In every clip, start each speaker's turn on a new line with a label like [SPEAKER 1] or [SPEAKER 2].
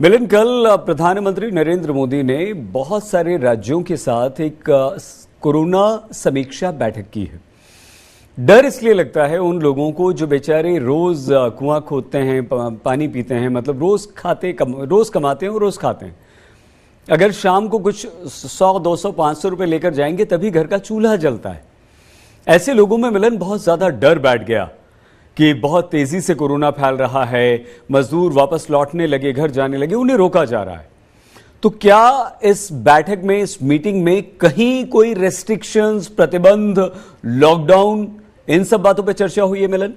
[SPEAKER 1] मिलन, कल प्रधानमंत्री नरेंद्र मोदी ने बहुत सारे राज्यों के साथ एक कोरोना समीक्षा बैठक की है। डर इसलिए लगता है उन लोगों को जो बेचारे रोज कुआं खोदते हैं, पानी पीते हैं, मतलब रोज कमाते हैं और रोज खाते हैं। अगर शाम को कुछ 100, 200, 500 रुपए लेकर जाएंगे तभी घर का चूल्हा जलता है। ऐसे लोगों में मिलन बहुत ज्यादा डर बैठ गया कि बहुत तेजी से कोरोना फैल रहा है, मजदूर वापस लौटने लगे, घर जाने लगे, उन्हें रोका जा रहा है। तो क्या इस बैठक में, इस मीटिंग में कहीं कोई रेस्ट्रिक्शंस, प्रतिबंध, लॉकडाउन, इन सब बातों पे चर्चा हुई है मिलन?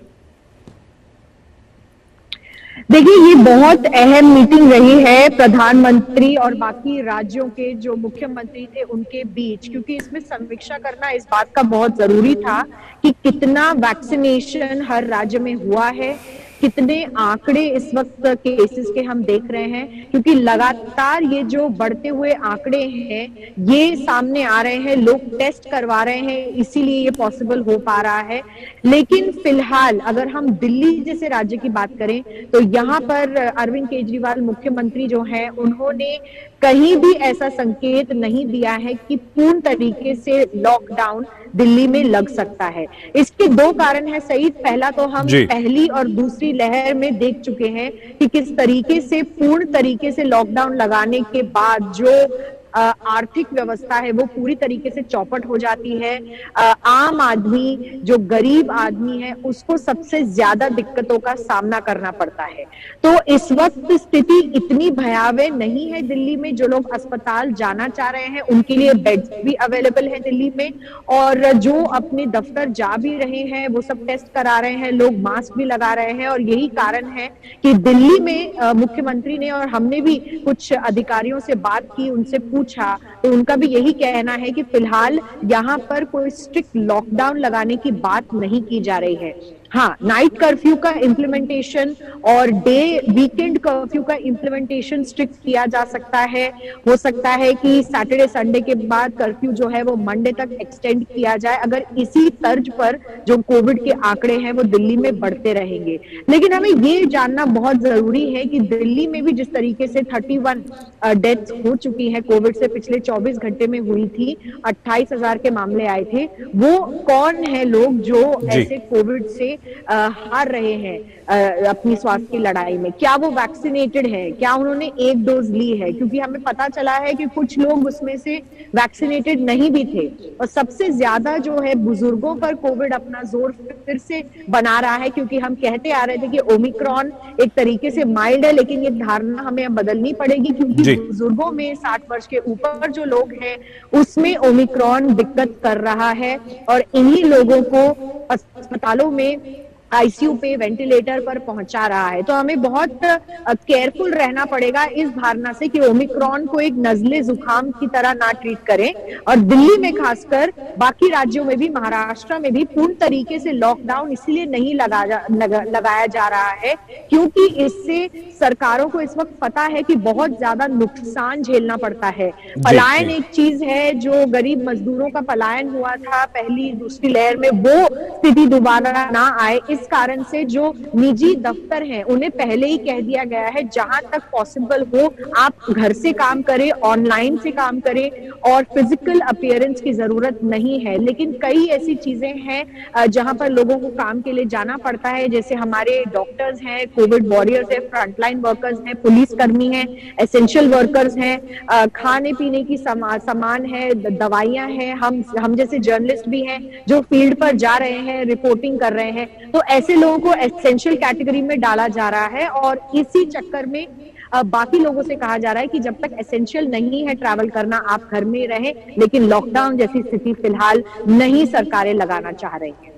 [SPEAKER 2] देखिए, ये बहुत अहम मीटिंग रही है प्रधानमंत्री और बाकी राज्यों के जो मुख्यमंत्री थे उनके बीच, क्योंकि इसमें समीक्षा करना इस बात का बहुत जरूरी था कि कितना वैक्सीनेशन हर राज्य में हुआ है, कितने आंकड़े इस वक्त केसेस के हम देख रहे हैं, क्योंकि लगातार ये जो बढ़ते हुए आंकड़े हैं ये सामने आ रहे हैं, लोग टेस्ट करवा रहे हैं, इसीलिए ये पॉसिबल हो पा रहा है। लेकिन फिलहाल अगर हम दिल्ली जैसे राज्य की बात करें तो यहाँ पर अरविंद केजरीवाल मुख्यमंत्री जो हैं उन्होंने कहीं भी ऐसा संकेत नहीं दिया है कि पूर्ण तरीके से लॉकडाउन दिल्ली में लग सकता है। इसके दो कारण है सईद। पहला तो हम पहली और दूसरी लहर में देख चुके हैं कि किस तरीके से पूर्ण तरीके से लॉकडाउन लगाने के बाद जो आर्थिक व्यवस्था है वो पूरी तरीके से चौपट हो जाती है। आम आदमी, जो गरीब आदमी है, उसको सबसे ज्यादा दिक्कतों का सामना करना पड़ता है। तो इस वक्त स्थिति इतनी भयावह नहीं है दिल्ली में। जो लोग अस्पताल जाना चाह रहे हैं उनके लिए बेड्स भी अवेलेबल है दिल्ली में, और जो अपने दफ्तर जा भी रहे हैं वो सब टेस्ट करा रहे हैं, लोग मास्क भी लगा रहे हैं। और यही कारण है कि दिल्ली में मुख्यमंत्री ने, और हमने भी कुछ अधिकारियों से बात की, उनसे पूछा तो उनका भी यही कहना है कि फिलहाल यहाँ पर कोई स्ट्रिक्ट लॉकडाउन लगाने की बात नहीं की जा रही है। हाँ, नाइट कर्फ्यू का इम्प्लीमेंटेशन और वीकेंड कर्फ्यू का इम्प्लीमेंटेशन स्ट्रिक्ट किया जा सकता है। हो सकता है कि सैटरडे संडे के बाद कर्फ्यू जो है वो मंडे तक एक्सटेंड किया जाए, अगर इसी तर्ज पर जो कोविड के आंकड़े हैं वो दिल्ली में बढ़ते रहेंगे। लेकिन हमें ये जानना बहुत जरूरी है कि दिल्ली में भी जिस तरीके से 31 डेथ्स हो चुकी है कोविड से, पिछले 24 घंटे में हुई थी, 28,000 के मामले आए थे, वो कौन है लोग जो ऐसे कोविड से हार रहे हैं अपनी स्वास्थ्य की लड़ाई में? क्या वो वैक्सीनेटेड है? क्या उन्होंने एक डोज ली है? क्योंकि हमें पता चला है कि कुछ लोग उसमें से वैक्सीनेटेड नहीं भी थे। और सबसे ज्यादा जो है बुजुर्गों पर कोविड अपना जोर फिर से बना रहा है, क्योंकि हम कहते आ रहे थे कि ओमिक्रॉन एक तरीके से माइल्ड है, लेकिन ये धारणा हमें अब बदलनी पड़ेगी, क्योंकि बुजुर्गों में 60 वर्ष के ऊपर जो लोग हैं उसमें ओमिक्रॉन दिक्कत कर रहा है, और इन्हीं लोगों को अस्पतालों में आईसीयू पे, वेंटिलेटर पर पहुंचा रहा है। तो हमें बहुत केयरफुल रहना पड़ेगा इस धारणा से कि ओमिक्रॉन को एक नजले जुकाम की तरह ना ट्रीट करें। और दिल्ली में खासकर, बाकी राज्यों में भी, महाराष्ट्र में भी पूर्ण तरीके से लॉकडाउन इसलिए नहीं लगाया जा रहा है क्योंकि इससे सरकारों को इस वक्त पता है कि बहुत ज्यादा नुकसान झेलना पड़ता है। पलायन एक चीज है, जो गरीब मजदूरों का पलायन हुआ था पहली दूसरी लहर में, वो स्थिति दोबारा ना आए। इस कारण से जो निजी दफ्तर हैं उन्हें पहले ही कह दिया गया है जहां तक पॉसिबल हो आप घर से काम करें, ऑनलाइन से काम करें, और फिजिकल अपीयरेंस की जरूरत नहीं है। लेकिन कई ऐसी चीजें हैं जहां पर लोगों को काम के लिए जाना पड़ता है, जैसे हमारे डॉक्टर्स हैं, कोविड वॉरियर्स हैं, फ्रंटलाइन वर्कर्स हैं, पुलिस कर्मी हैं, एसेंशियल वर्कर्स हैं, खाने पीने की सामान है, दवाइयां हैं, हम जैसे जर्नलिस्ट भी हैं जो फील्ड पर जा रहे हैं, रिपोर्टिंग कर रहे हैं। तो ऐसे लोगों को एसेंशियल कैटेगरी में डाला जा रहा है, और इसी चक्कर में बाकी लोगों से कहा जा रहा है कि जब तक एसेंशियल नहीं है ट्रैवल करना, आप घर में रहें। लेकिन लॉकडाउन जैसी स्थिति फिलहाल नहीं सरकारें लगाना चाह रही हैं।